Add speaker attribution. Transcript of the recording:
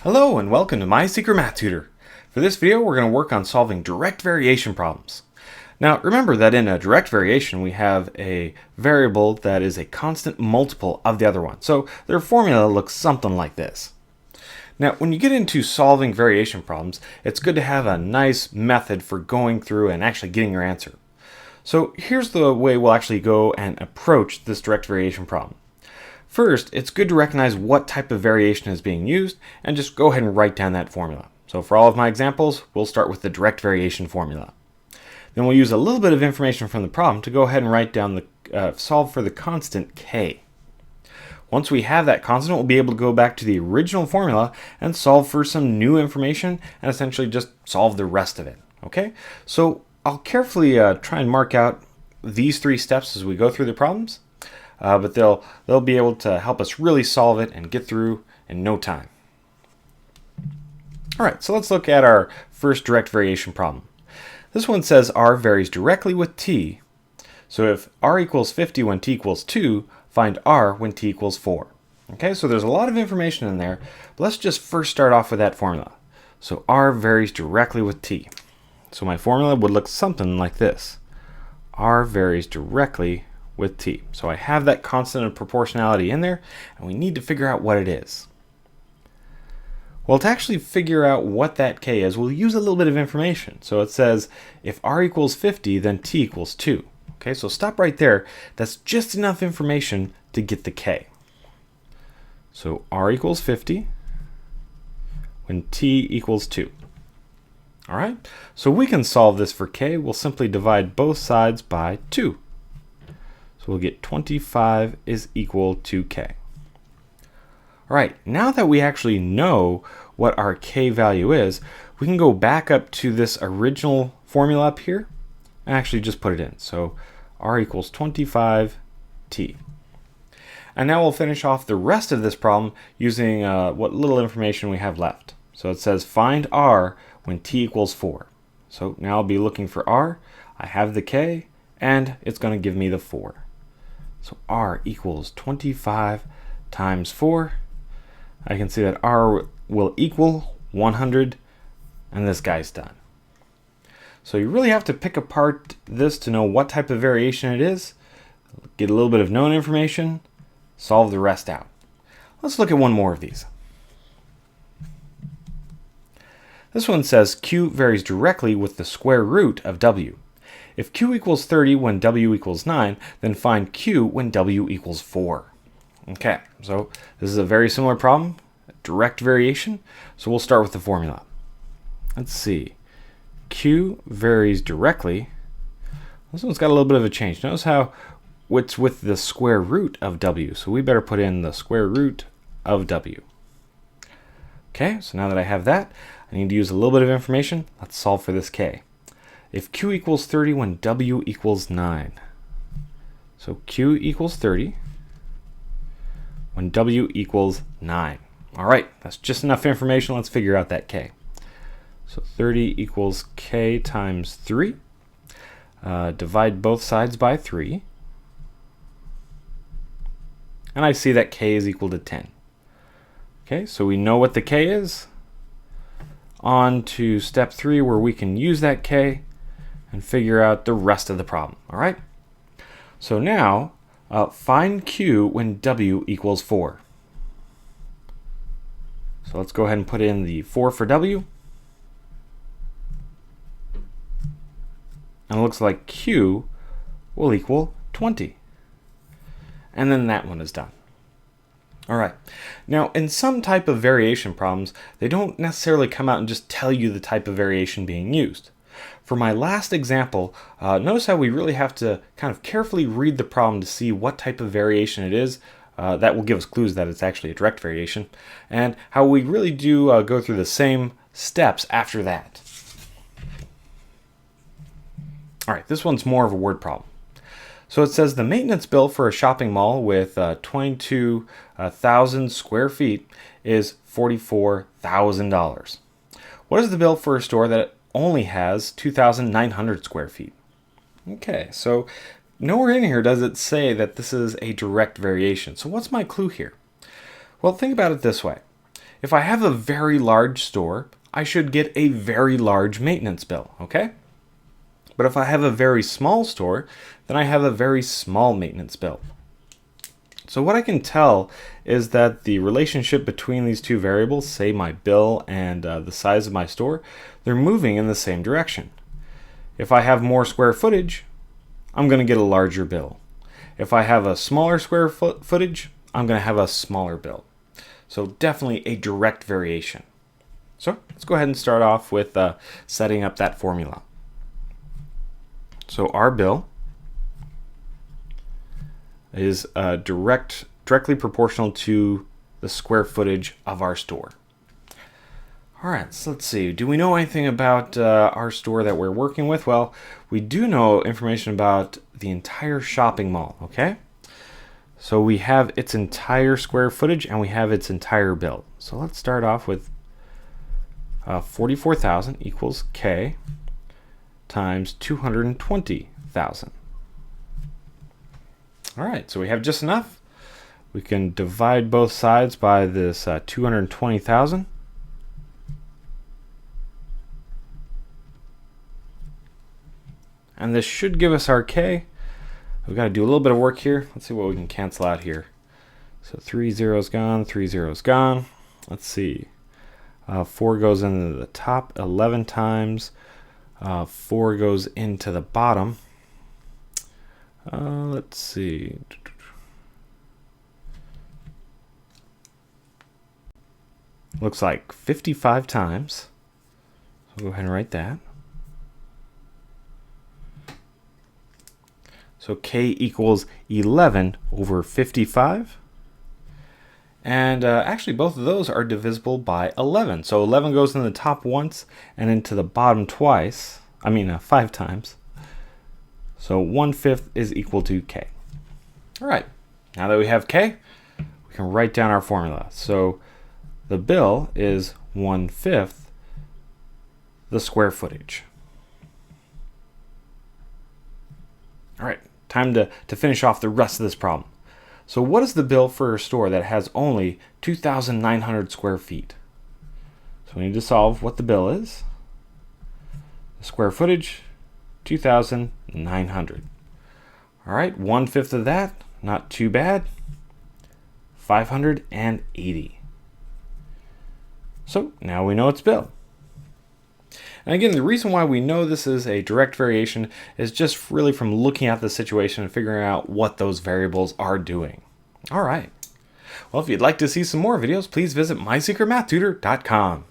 Speaker 1: Hello and welcome to My Secret Math Tutor. For this video we're going to work on solving direct variation problems. Now remember that in a direct variation we have a variable that is a constant multiple of the other one. So their formula looks something like this. Now when you get into solving variation problems, it's good to have a nice method for going through and actually getting your answer. So here's the way we'll actually go and approach this direct variation problem. First, it's good to recognize what type of variation is being used and just go ahead and write down that formula. So for all of my examples, we'll start with the direct variation formula. Then we'll use a little bit of information from the problem to go ahead and write down the solve for the constant k. Once we have that constant, we'll be able to go back to the original formula and solve for some new information and essentially just solve the rest of it. Okay? So I'll carefully try and mark out these three steps as we go through the problems. But they'll be able to help us really solve it and get through in no time. All right, so let's look at our first direct variation problem. This one says r varies directly with t. So if r equals 50 when t equals 2, find r when t equals 4. Okay, so there's a lot of information in there, but let's just first start off with that formula. So r varies directly with t. So my formula would look something like this. R varies directly with t. So I have that constant of proportionality in there, and we need to figure out what it is. Well, to actually figure out what that k is, we'll use a little bit of information. So it says if r equals 50, then t equals 2. Okay, so stop right there. That's just enough information to get the k. So r equals 50 when t equals 2. All right, so we can solve this for k. We'll simply divide both sides by 2. So we'll get 25 is equal to k. All right, now that we actually know what our k value is, we can go back up to this original formula up here and actually just put it in. So r equals 25t. And now we'll finish off the rest of this problem using what little information we have left. So it says find r when t equals 4. So now I'll be looking for r. I have the k, and it's going to give me the 4. So r equals 25 times 4. I can see that r will equal 100, and this guy's done. So you really have to pick apart this to know what type of variation it is, get a little bit of known information, solve the rest out. Let's look at one more of these. This one says q varies directly with the square root of w. If q equals 30 when w equals 9, then find q when w equals 4. Okay, so this is a very similar problem, direct variation. So we'll start with the formula. Let's see. Q varies directly. This one's got a little bit of a change. Notice how it's with the square root of w. So we better put in the square root of w. Okay, so now that I have that, I need to use a little bit of information. Let's solve for this k. If q equals 30 when w equals 9. So q equals 30 when w equals 9. All right, that's just enough information. Let's figure out that k. So 30 equals k times 3. Divide both sides by 3. And I see that k is equal to 10. Okay, so we know what the k is. On to step 3 where we can use that k and figure out the rest of the problem. All right. So now find q when w equals 4. So let's go ahead and put in the 4 for w. And it looks like q will equal 20. And then that one is done. All right. Now, in some type of variation problems, they don't necessarily come out and just tell you the type of variation being used. For my last example, notice how we really have to kind of carefully read the problem to see what type of variation it is. That will give us clues that it's actually a direct variation, and how we really do go through the same steps after that. All right, this one's more of a word problem. So it says the maintenance bill for a shopping mall with 22,000 square feet is $44,000. What is the bill for a store that only has 2,900 square feet? Okay, so nowhere in here does it say that this is a direct variation. So what's my clue here? Well, think about it this way. If I have a very large store, I should get a very large maintenance bill, okay? But if I have a very small store, then I have a very small maintenance bill. So what I can tell is that the relationship between these two variables, say my bill and the size of my store, they're moving in the same direction. If I have more square footage, I'm going to get a larger bill. If I have a smaller square footage, I'm going to have a smaller bill. So definitely a direct variation. So let's go ahead and start off with setting up that formula. So our bill is directly proportional to the square footage of our store. All right, so let's see. Do we know anything about our store that we're working with? Well, we do know information about the entire shopping mall, okay? So we have its entire square footage and we have its entire bill. So let's start off with 44,000 equals K times 220,000. All right, so we have just enough. We can divide both sides by this 220,000. And this should give us our K. We've got to do a little bit of work here. Let's see what we can cancel out here. So 3 zeros gone, 3 zeros gone. Let's see. 4 goes into the top 11 times. 4 goes into the bottom. Let's see. Looks like 55 times. So go ahead and write that. So K equals 11 over 55. And actually both of those are divisible by 11. So 11 goes in the top once and into the bottom twice. 5 times. So 1/5 is equal to K. All right, now that we have K, we can write down our formula. So the bill is 1/5 the square footage. All right, time to finish off the rest of this problem. So what is the bill for a store that has only 2,900 square feet? So we need to solve what the bill is. The square footage, 2,900. All right, 1/5 of that, not too bad. 580. So now we know its bill. And again, the reason why we know this is a direct variation is just really from looking at the situation and figuring out what those variables are doing. All right. Well, if you'd like to see some more videos, please visit mysecretmathtutor.com.